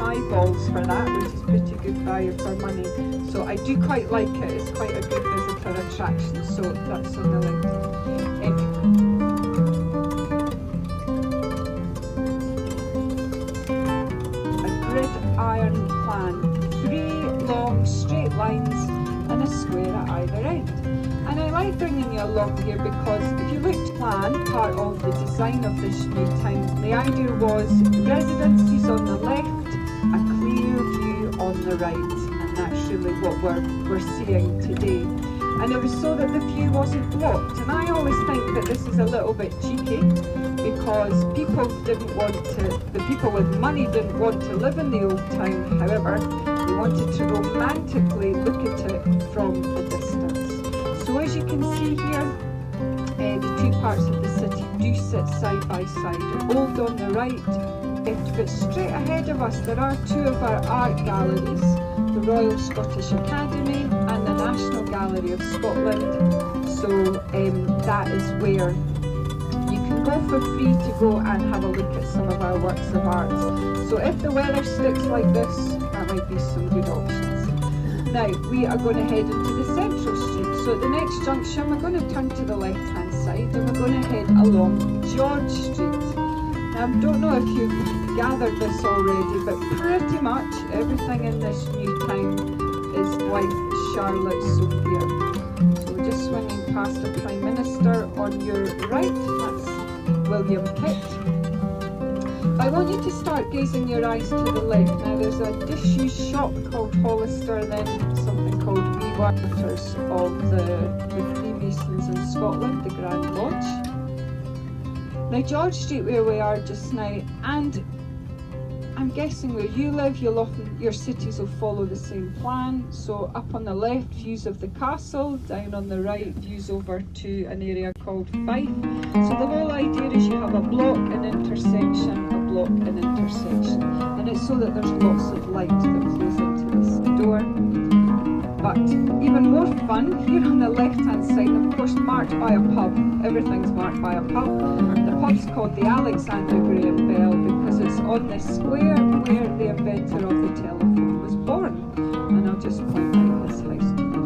eyeballs for that, which is pretty good value for money. So I do quite like it. It's quite a good visitor attraction. So that's on the left. A gridiron plan. 3 long straight lines and a square at either end. And I like bringing you along here because if you look at the plan, part of the design of this new town, the idea was residences on the left, a clear view on the right, and that's really what we're seeing today. And it was so that the view wasn't blocked. And I always think that this is a little bit cheeky because the people with money didn't want to live in the old town. However, they wanted to romantically look at it from a distance. So as you can see here, the two parts of the city do sit side by side. Old on the right, but straight ahead of us there are 2 of our art galleries, the Royal Scottish Academy and the National Gallery of Scotland. So that is where you can go for free to go and have a look at some of our works of art. So if the weather sticks like this, that might be some good options. Now we are going to head into the central street. So at the next junction we're going to turn to the left hand side and we're going to head along George Street. Now I don't know if you've gathered this already, but pretty much everything in this new town is like Charlotte Sophia. So we're just swinging past the Prime Minister on your right, that's William Pitt. I want you to start gazing your eyes to the left. Now there's a disused shop called Hollister and then something called Reworkers of the Freemasons in Scotland, the Grand Lodge. Now George Street where we are just now, and I'm guessing where you live, your cities will follow the same plan. So up on the left, views of the castle, down on the right, views over to an area called Fife. So the whole idea is you have a block, an intersection, a block, an intersection. And it's so that there's lots of light that flows into this door. But even more fun, here on the left hand side, of course marked by a pub. Everything's marked by a pub. The pub's called the Alexander Graham Bell because it's on the square where the inventor of the telephone was born. And I'll just point out his house to you.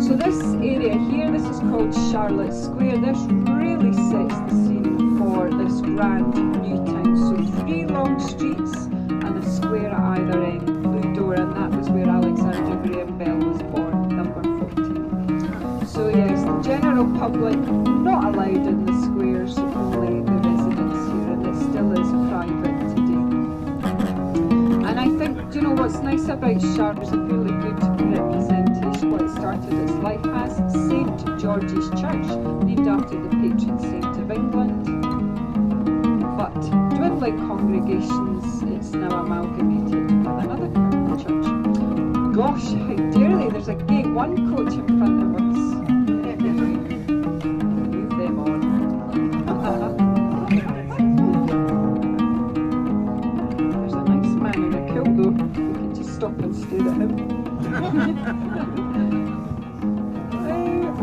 So this area here, this is called Charlotte Square. This really sets the scene for this grand new town. So 3 long streets and a square at either end, blue door, and that was where Alexander Graham Bell was born, number 14. So yes, the general public not allowed in the squares, only the residents here, and it still is private today. And I think, do you know what's nice about Charlotte is a really good representation what it started its life as. St George's Church, named after the patron saint of England. But dwindling congregations, it's now amalgamated with another church. Gosh, how dearly, there's a gate 1 coach in front of us. Move them on. There's a nice man in a kilt though. We can just stop and stare at him.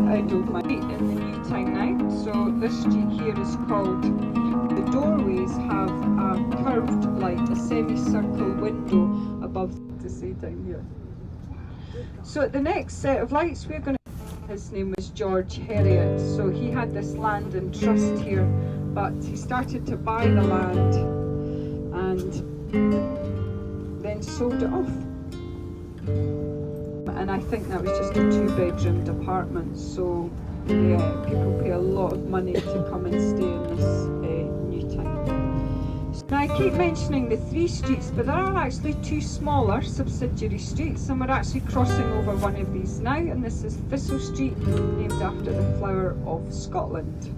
I don't mind in the new town now. So this street here is called, the doorways have a curved light, a semicircle window above to say down here. So at the next set of lights we're going to, his name was George Heriot. So he had this land in trust here, but he started to buy the land and then sold it off. And I think that was just a 2-bedroomed apartment, so yeah, people pay a lot of money to come and stay in this new town. So now I keep mentioning the 3 streets, but there are actually 2 smaller subsidiary streets, and we're actually crossing over one of these now, and this is Thistle Street, named after the flower of Scotland.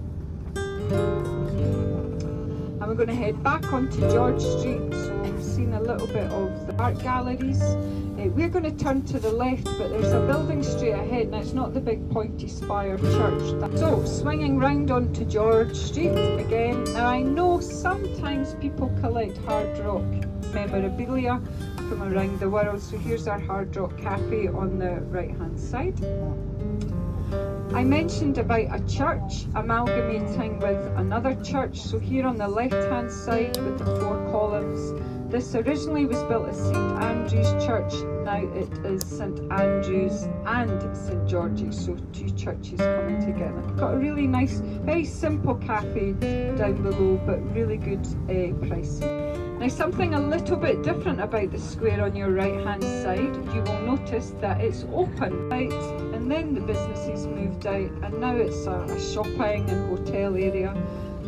And we're going to head back onto George Street, so we've seen a little bit of the art galleries. We're going to turn to the left, but there's a building straight ahead. Now it's not the big pointy spire church. So swinging round onto George Street again. Now I know sometimes people collect hard rock memorabilia from around the world. So here's our Hard Rock Cafe on the right hand side. I mentioned about a church amalgamating with another church. So here on the left hand side with the 4 columns, this originally was built as St Andrew's Church. Now it is St Andrew's and St George's, so 2 churches coming together. Got a really nice, very simple cafe down below, but really good pricing. Now something a little bit different about the square on your right hand side, you will notice that it's open, right? And then the businesses moved out and now it's a shopping and hotel area.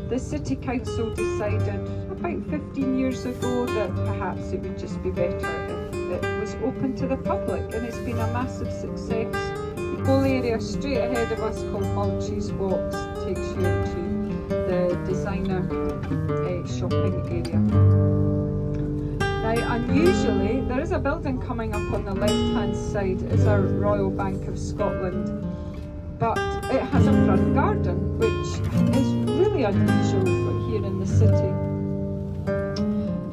The City Council decided about 15 years ago that perhaps it would just be better if it was open to the public, and it's been a massive success. The whole area straight ahead of us called Mulchie's Walks takes you to the designer shopping area. Now unusually, there is a building coming up on the left hand side. It's our Royal Bank of Scotland, but it has a front garden, which is really unusual for here in the city.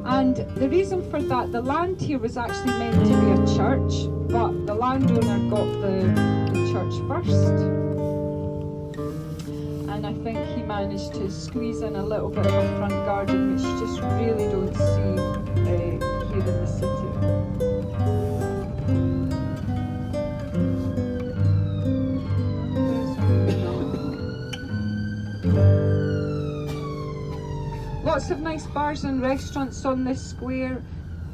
And the reason for that, the land here was actually meant to be a church, but the landowner got the church first. And I think he managed to squeeze in a little bit of a front garden, which you just really don't see here in the city. Lots of nice bars and restaurants on this square.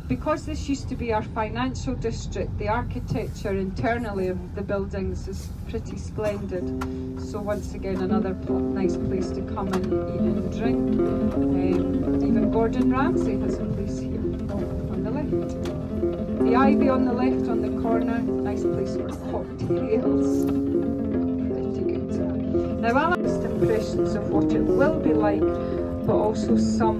Because this used to be our financial district, the architecture internally of the buildings is pretty splendid. So once again, another nice place to come and eat and drink. Even Gordon Ramsay has a place here on the left. The ivy on the left on the corner, nice place for cocktails. Pretty good. Now I'll have impressions of what it will be like, but also some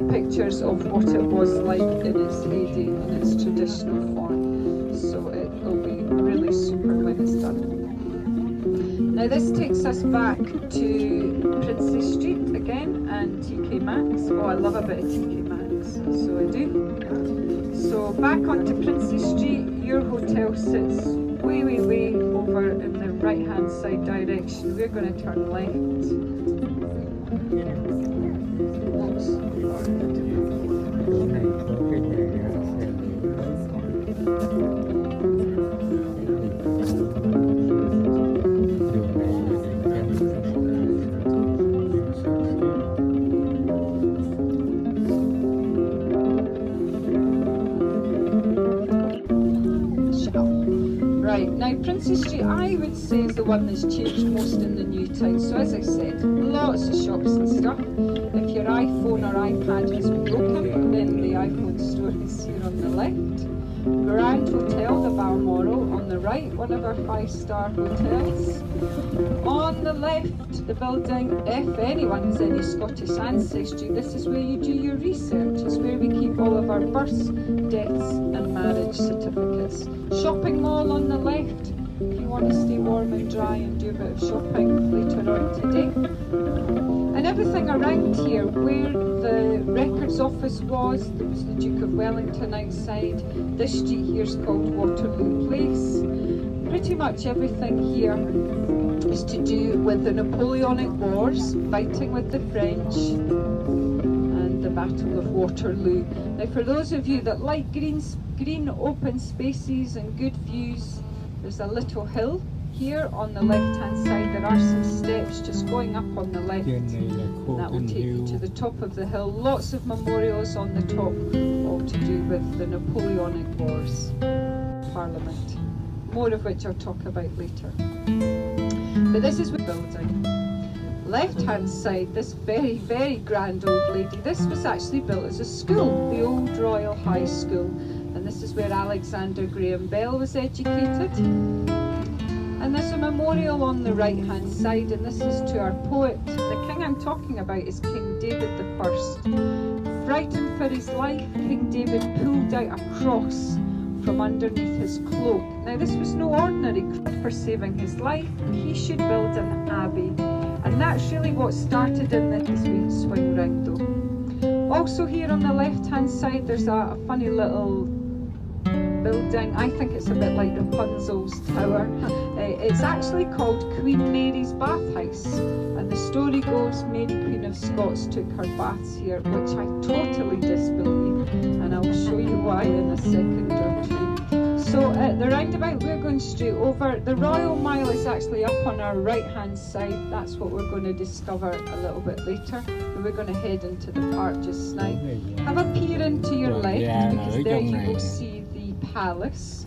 pictures of what it was like in its heyday, in its traditional form. So it will be really super when it's done. Now this takes us back to Princess Street again and TK Maxx. Oh, I love a bit of TK Maxx, so I do. So back onto Princess Street, your hotel sits way over in the right hand side direction. We're going to turn left. Right, now Princess Street I would say is the one that's changed most in the new town. So as I said, lots of shops and stuff. If your iPhone or iPad has broken, then the iPhone store is here on the left. Grand Hotel, the Balmoral, on the right, one of our 5-star hotels. On the left, the building, if anyone has any Scottish ancestry, this is where you do your research. It's where we keep all of our births, deaths and marriage certificates. Shopping mall on the left, if you want to stay warm and dry and do a bit of shopping later on today. And everything around here, where the records office was, there was the Duke of Wellington outside. This street here is called Waterloo Place. Pretty much everything here is to do with the Napoleonic Wars, fighting with the French, and the Battle of Waterloo. Now for those of you that like green open spaces and good views, there's a little hill here on the left hand side. There are some steps just going up on the left, and that will take you to the top of the hill. Lots of memorials on the top, all to do with the Napoleonic Wars. Parliament, more of which I'll talk about later. But this is the building. Left hand side, this very grand old lady, this was actually built as a school, the old Royal High School, and this is where Alexander Graham Bell was educated. And there's a memorial on the right hand side, and this is to our poet. The king I'm talking about is King David I. Frightened for his life, King David pulled out a cross from underneath his cloak. Now this was no ordinary cross. For saving his life, he should build an abbey, and that's really what started in this wee swing round though. Also here on the left hand side there's a funny little building. I think it's a bit like Rapunzel's tower. It's actually called Queen Mary's Bathhouse, and the story goes Mary Queen of Scots took her baths here, which I totally disbelieve, and I'll show you why in a second or two. So at the roundabout we're going straight over. The Royal Mile is actually up on our right hand side. That's what we're going to discover a little bit later. We're going to head into the park just now. Have a peer into your left, because there you will see the palace.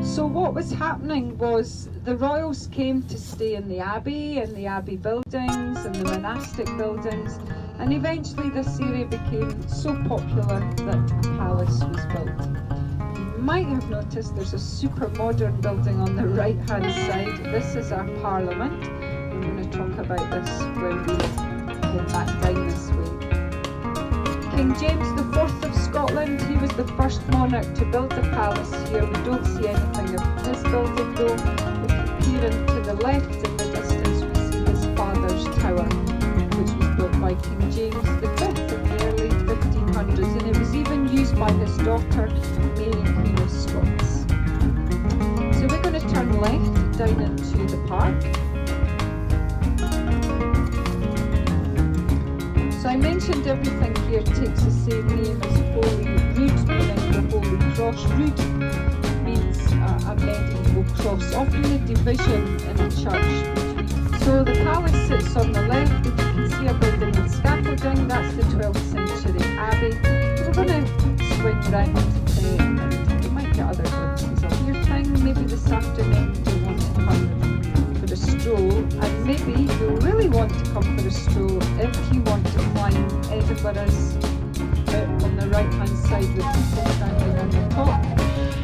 So what was happening was the royals came to stay in the abbey and the abbey buildings and the monastic buildings, and eventually this area became so popular that a palace was built. You might have noticed there's a super modern building on the right hand side. This is our parliament. I'm going to talk about this when we go back down this way. King James IV of Scotland, he was the first monarch to build the palace here. We don't see anything of his building though. If you peer into the left in the distance, we see his father's tower, which was built by King James V in the early 1500s, and it was even used by his daughter, Mary Queen of Scots. So we're going to turn left down into the park. So I mentioned everything here takes the same name as Holirood, meaning the Holy Cross. Rood means a medieval cross, often a division in a church. So the palace sits on the left. If you can see a building with scaffolding, that's the 12th century abbey. We're going to swing round and we might get other glimpses of your thing. Maybe this afternoon you want to come for a stroll, and maybe you'll really want to come for a stroll if you want to climb Edinburgh's on the right hand side with people standing on the top.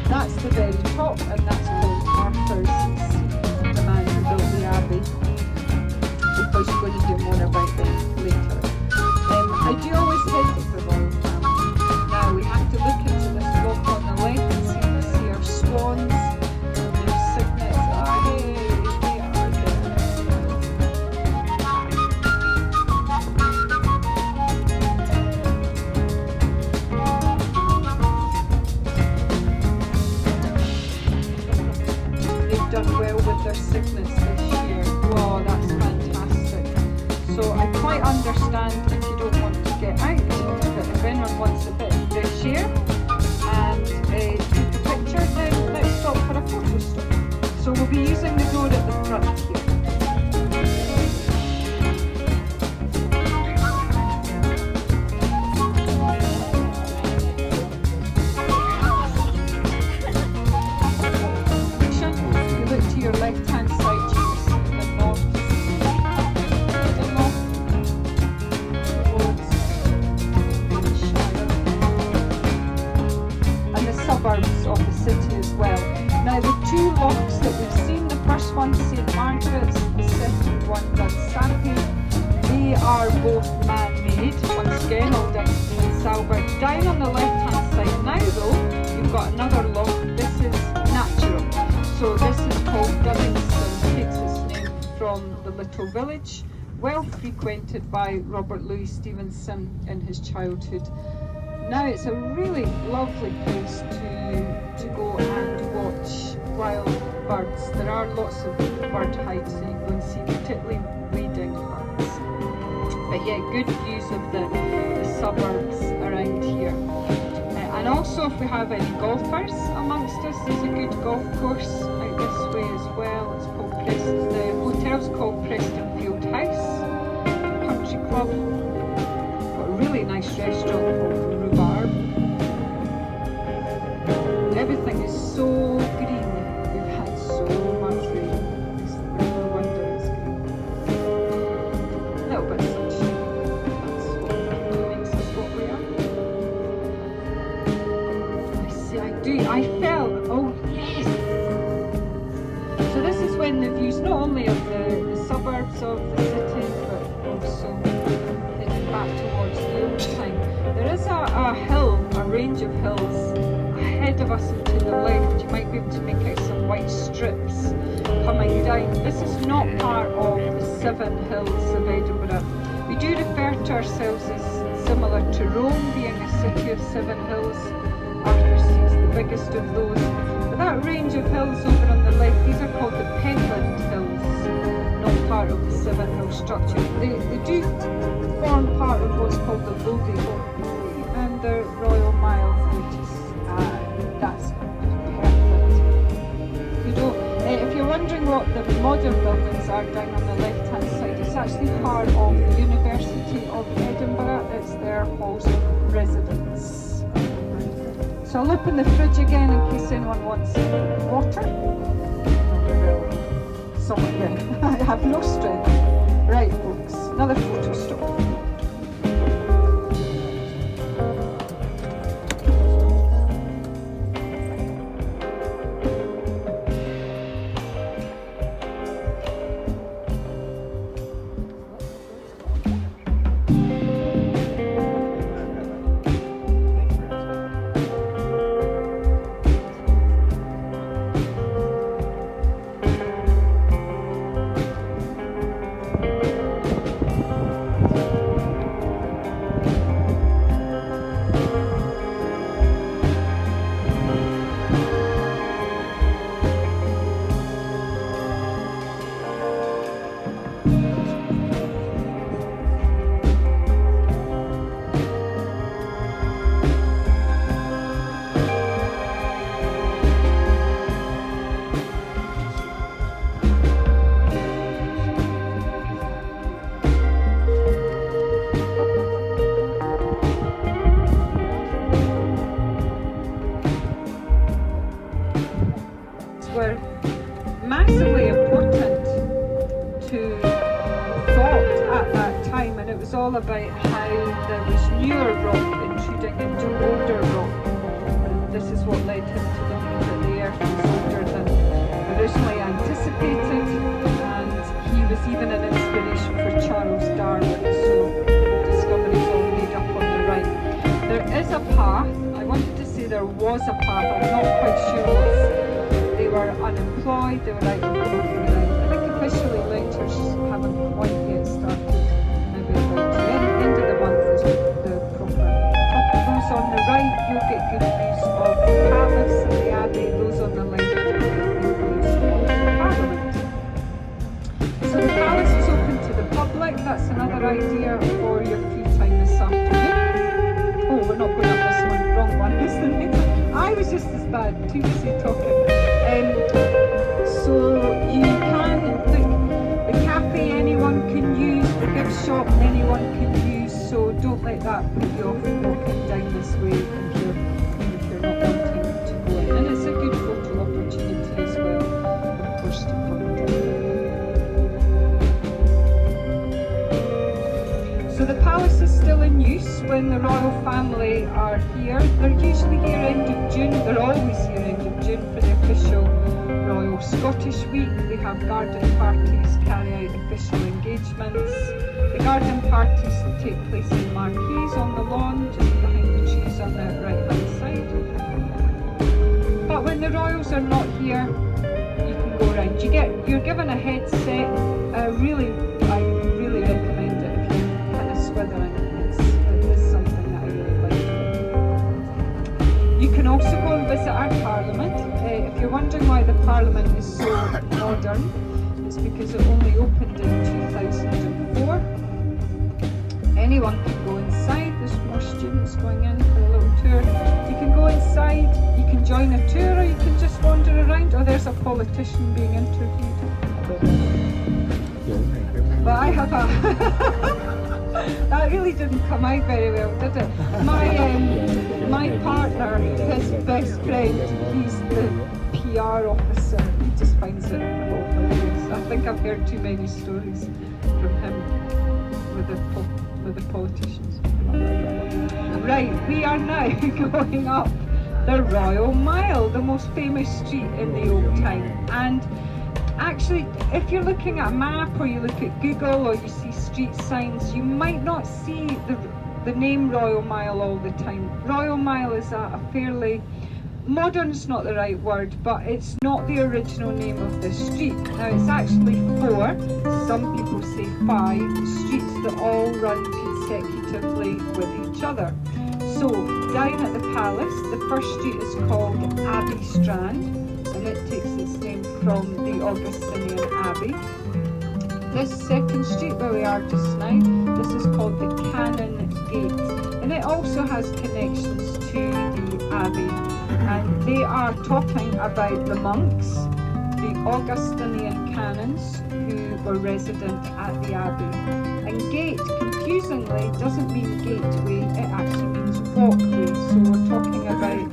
That's the very top, and that's called Arthur's Seat, the man who built the abbey, because you're going to do more about them later. I do always head to the royal family. Now we have to look into this block on the left and see if we see our swans and their cygnets. Oh, hey, they are there. They've done well with their cygnets this year. Wow, that's fantastic. So I quite understand if you don't want to get out, but if anyone wants a bit of fresh air and take a picture, then let's stop for a photo stop. So we'll be using the door at the front here. You look to your left hand side, you see the north. Suburbs of the city as well. Now the two locks that we've seen, the first one St Margaret's, the second one Dunsappy, they are both man-made, once again all down in Salbert. Down on the left hand side now though, you've got another lock. This is natural. So this is called Duddingston, takes its name from the little village, well frequented by Robert Louis Stevenson in his childhood. Now it's a really lovely place to go and watch wild birds. There are lots of bird hides that you go and see, particularly wading birds. But yeah, good views of the suburbs around here. And also if we have any golfers amongst us, there's a good golf course out this way as well. It's called the hotel's called Preston Field House Country Club. Got a really nice restaurant called Rhubarb. Everything is so green. We've had so much rain. It's no wonder it's green. A little bit of sunshine. That's what makes us what we are. I see, I fell. Oh yes! So this is when the views not only of the suburbs of the city, but also heading back towards the old town. There is a hill, a range of hills ahead of us and to the left. You might be able to make out some white strips coming down. This is not part of the 7 hills of Edinburgh. We do refer to ourselves as similar to Rome, being a city of 7 hills. Arthur sees the biggest of those. But that range of hills over on the left, these are called the Pentland Hills, not part of the 7-hill structure. They do form part of what's called the Lothian and the Royal Mile, which is that's perfect. You don't. If you're wondering what the modern buildings are down on the left-hand side, it's actually part of the University of Edinburgh. It's their halls of residence. So I'll open the fridge again in case anyone wants water. Somewhat there. I have no strength. Right, folks, another photo stop. Were massively important to thought at that time, and it was all about how there was newer rock intruding into older rock, and this is what led him to believe that the earth was older than originally anticipated, and he was even an inspiration for Charles Darwin, so discoveries all made up on the right. There is a path. I wanted to say there was a path, I'm not quite sure what's. They were unemployed, they were out of work. I think officially lectures haven't quite yet started. Maybe about the end of the month is the proper. Those on the right, you'll get good views of the palace and the abbey. Those on the left, you'll get good views of the parliament. So the palace is open to the public. That's another idea for your free time this afternoon. Oh, we're not going up this one. Wrong one, isn't it? I was just as bad, too busy talking. So you can, the cafe anyone can use, the gift shop anyone can use, so don't let that put you off walking down this way if you're not wanting to go in. And it's a good photo opportunity as well, of course, to come down. So the palace is still in use when the royal family are here. They're usually here end of June, they're always here end of June for the official Royal Scottish Week. They have garden parties, carry out official engagements. The garden parties take place in marquees on the lawn, just behind the trees on the right hand side. But when the royals are not here, you can go around. You're given a headset. I really recommend it if you're kind of swithering. It is something that I really like. You can also go and visit our Parliament. If you're wondering why the Parliament is so modern, it's because it only opened in 2004. Anyone can go inside. There's more students going in for a little tour. You can go inside, you can join a tour, or you can just wander around. Oh, there's a politician being interviewed. But I have a... That really didn't come out very well, did it? My partner, his best friend, he's the PR officer. He just finds it all hilarious. I think I've heard too many stories from him with the politicians. Right, we are now going up the Royal Mile, the most famous street in the old town. And actually, if you're looking at a map or you look at Google or you see street signs, you might not see the name Royal Mile all the time. Royal Mile is a fairly, modern's not the right word, but it's not the original name of this street. Now it's actually 4, some people say 5, streets that all run consecutively with each other. So, down at the palace, the first street is called Abbey Strand, and it takes its name from the Augustinian Abbey. This second street where we are just now, this is called the Cannon Gate, and it also has connections to the Abbey, and they are talking about the monks, the Augustinian canons who were resident at the Abbey. And gate, confusingly, doesn't mean gateway, it actually means walkway. So we're talking about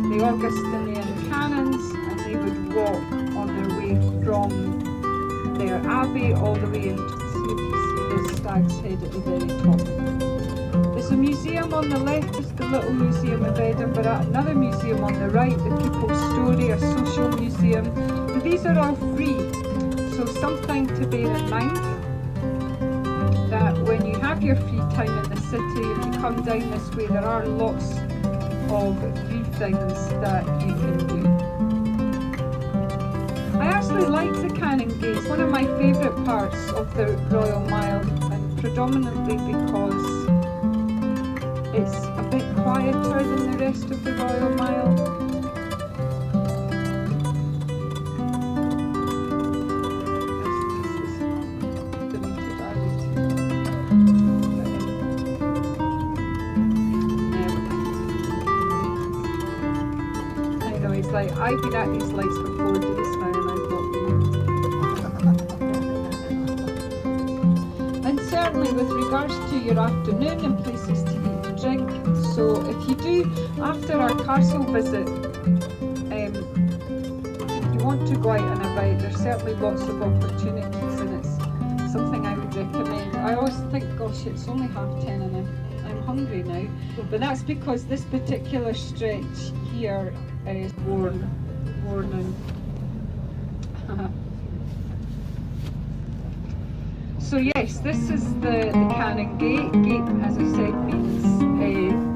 the Augustinian canons, and they would walk on their way from their abbey all the way into, see if you see the stag's head at the very top. There's a museum on the left, just the little museum of Edinburgh, another museum on the right, the People's Story, a social museum. But these are all free, so something to bear in mind, that when you have your free time in the city, if you come down this way, there are lots of free things that you can do. I actually like the Cannon Gate. It's one of my favourite parts of the Royal Mile, and predominantly because it's a bit quieter than the rest of the Royal Mile. Like, I've been at these lights for 4 days now, and I've not been. And certainly with regards to your afternoon and places to eat and drink, so if you do, after our castle visit, if you want to go out and about, there's certainly lots of opportunities, and it's something I would recommend. I always think, gosh, it's only 10:30 and I'm hungry now, but that's because this particular stretch here is worn and so yes, this is the Cannon Gate. Gate, as I said, means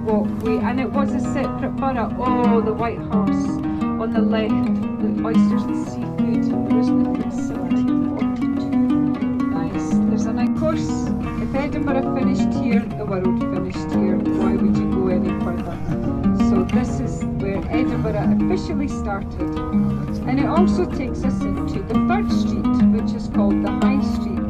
walkway, and it was a separate borough. Oh, the White Horse on the left, the oysters and seafood, originally from 1742. Nice. There's an, of course, if Edinburgh finished here, the world finished here. Why would you go any further? So this is where Edinburgh officially started, and it also takes us into the third street, which is called the High Street.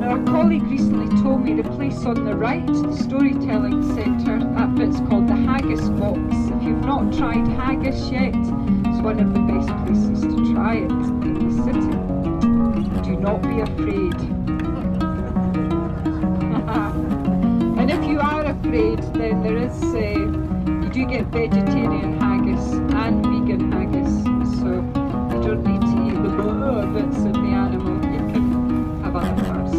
Now, a colleague recently told me the place on the right, the storytelling centre, that bit's called the Haggis Box. If you've not tried haggis yet, it's one of the best places to try it in the city. Do not be afraid. And if you are afraid, then there is, you do get vegetarian haggis and vegan haggis, so you don't need to eat the bits of the animal, you can have other parts.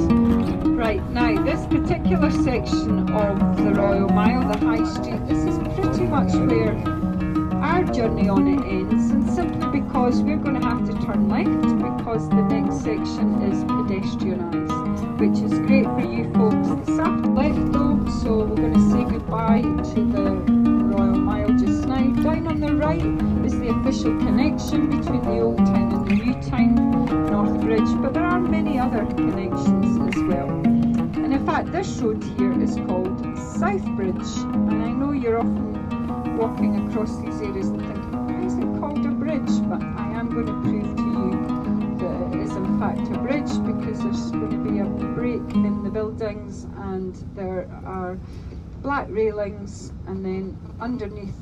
Right, now this particular section of the Royal Mile, the High Street, this is pretty much where our journey on it ends, and simply because we're going to have to turn left because the next section is pedestrianised, which is great for you folks this afternoon. Left though, so we're going to say goodbye to the Royal Mile just now. Down on the right is the official connection between the Old Town and the New Town, North Bridge, but there are many other connections as well. And in fact, this road here is called South Bridge, and I know you're often walking across these areas and thinking, why is it called a bridge? But I am going to prove to you that it is in fact a bridge, because there's going to be a break in the buildings, and there are black railings, and then underneath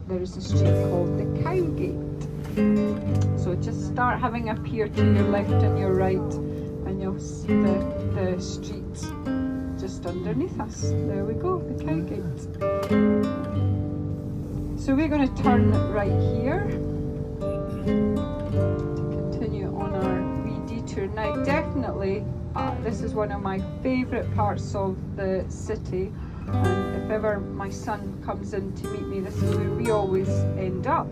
there is a street called the Cowgate. So just start having a peer to your left and your right, and you'll see the street just underneath us. There we go, the Cowgate. So we're going to turn right here to continue on our wee detour. Now definitely this is one of my favourite parts of the city, and if ever my son comes in to meet me, this is where we always end up,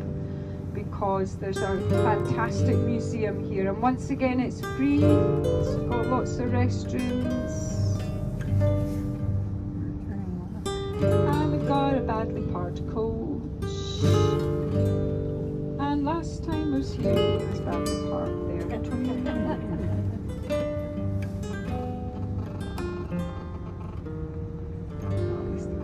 because there's a fantastic museum here, and once again it's free. It's got lots of restrooms, and we've got a badly parked coach. And last time I was here, it was badly parked there. At least the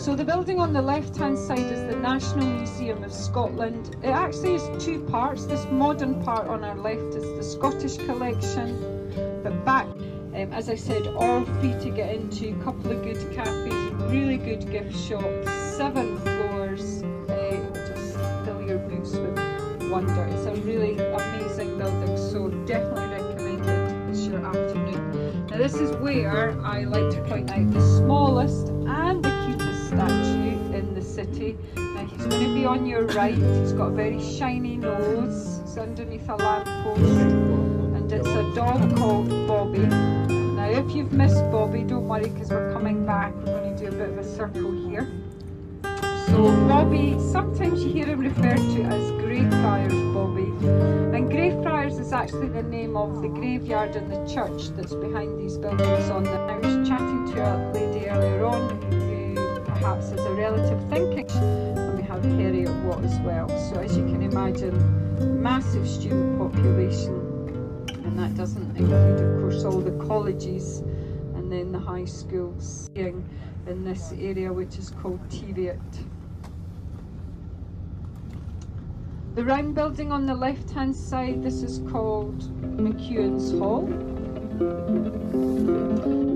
So the building on the left-hand side is the National Museum of Scotland. It actually is two parts. This modern part on our left is the Scottish collection, but back, as I said, all free to get into, a couple of good cafes, really good gift shops, 7 floors, just fill your boots with wonder. It's a really amazing building, so definitely recommend it. It's your afternoon. Now this is where I like to point out the smallest and the cutest statue in the city. Now he's going to be on your right. He's got a very shiny nose. It's underneath a lamppost, and it's a dog called Bobby. Now if you've missed Bobby, don't worry, because we're coming back. We're going to do a bit of a circle here. So Bobby, sometimes you hear him referred to as Greyfriars Bobby, and Greyfriars is actually the name of the graveyard in the church that's behind these buildings on the... I was chatting to a lady earlier on who perhaps is a relative thinking, and we have Harriet Watt as well. So as you can imagine, massive student population, and that doesn't include of course all the colleges and then the high schools in this area which is called Teviot. The round building on the left hand side, this is called McEwan's Hall.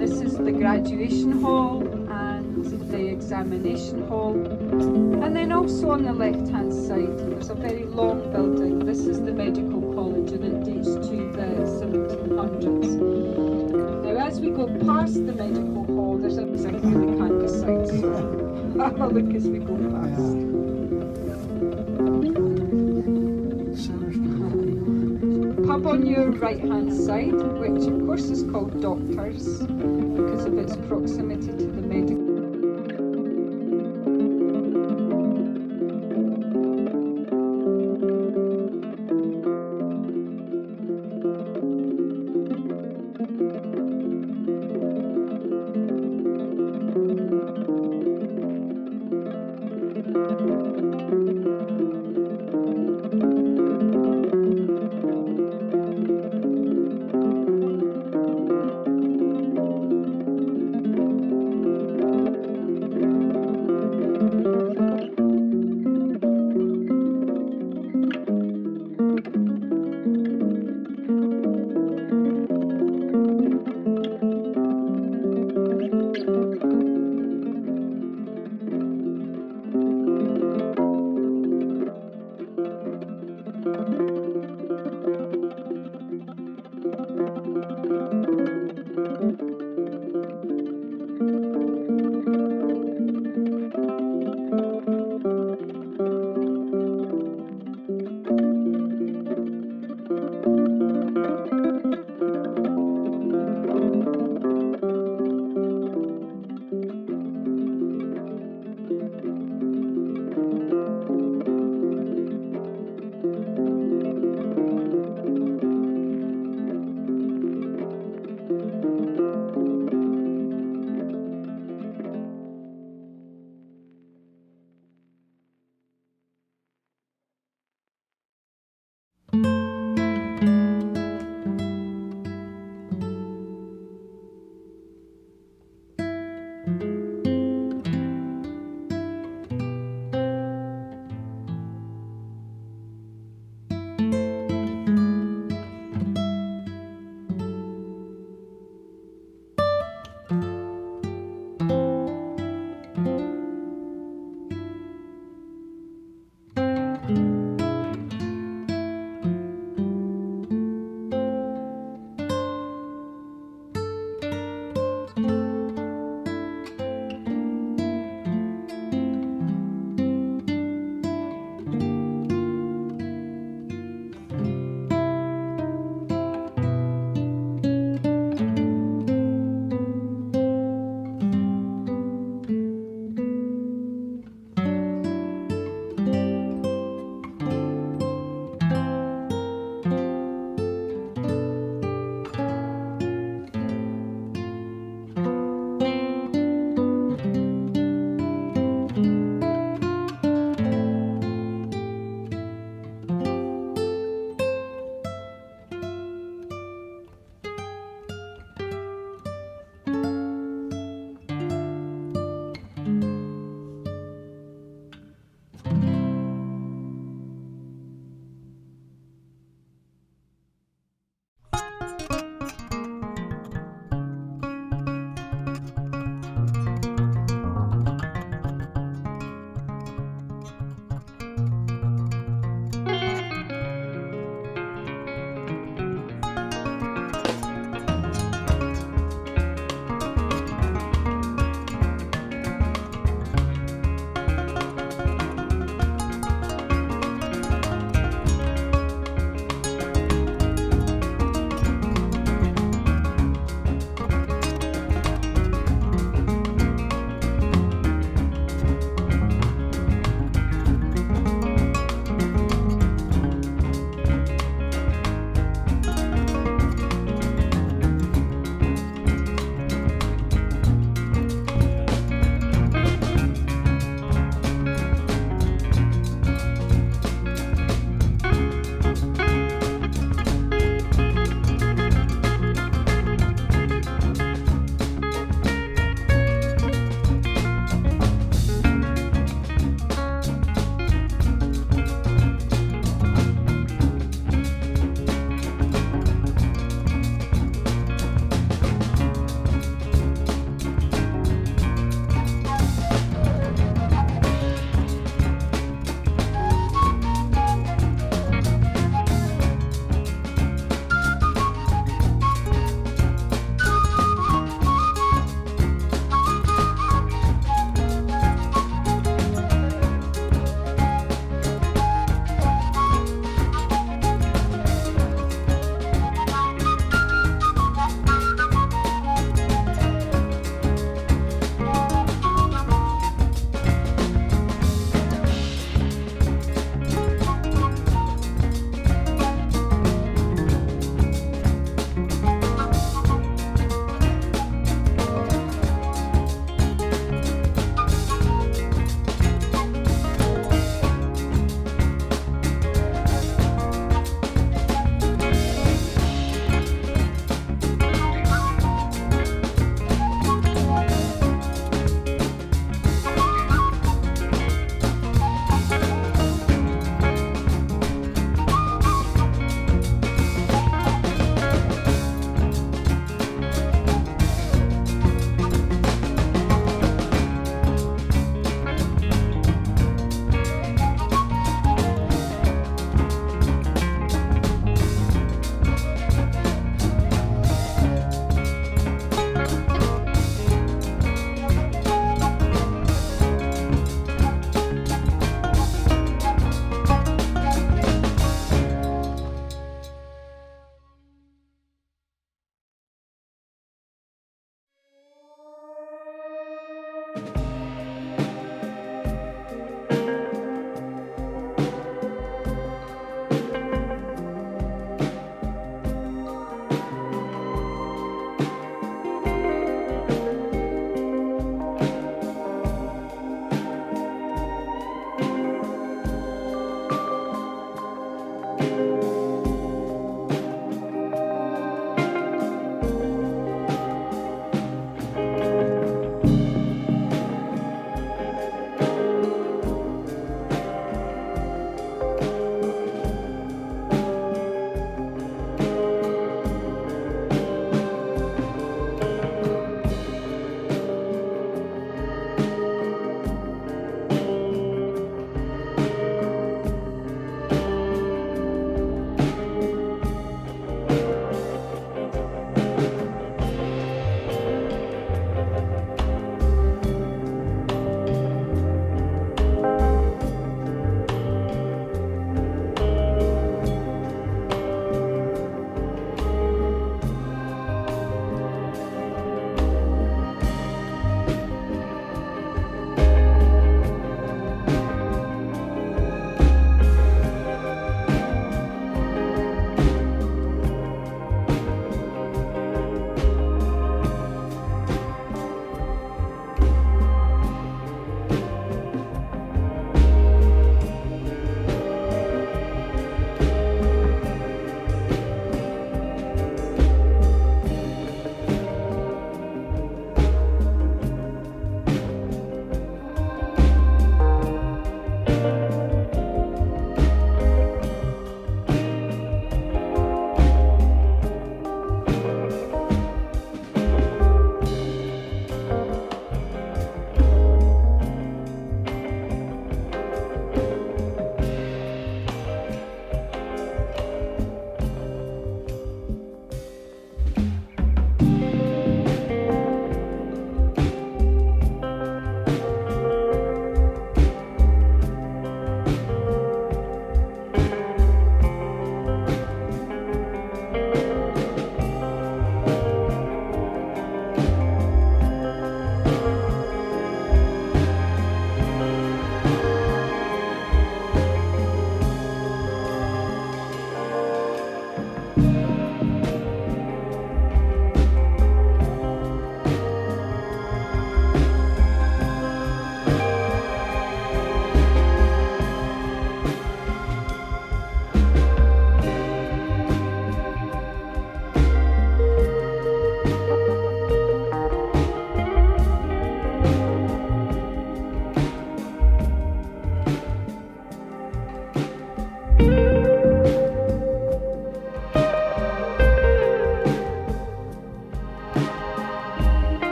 This is the graduation hall and the examination hall. And then also on the left hand side there's a very long building. This is the medical college and it dates to the 1700s. Now as we go past the medical hall, there's a I really can't decide, so have a look as we go past. Pub on your right hand side, which of course is called Doctors because of its proximity to the medical.